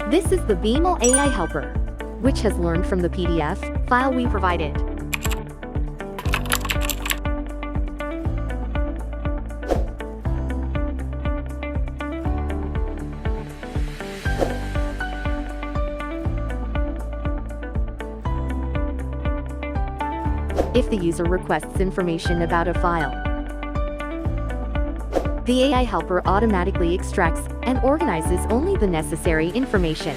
This is the BIMIL AI Helper, which has learned from the PDF file we provided. If the user requests information about a file, the AI Helper automatically extracts and organizes only the necessary information.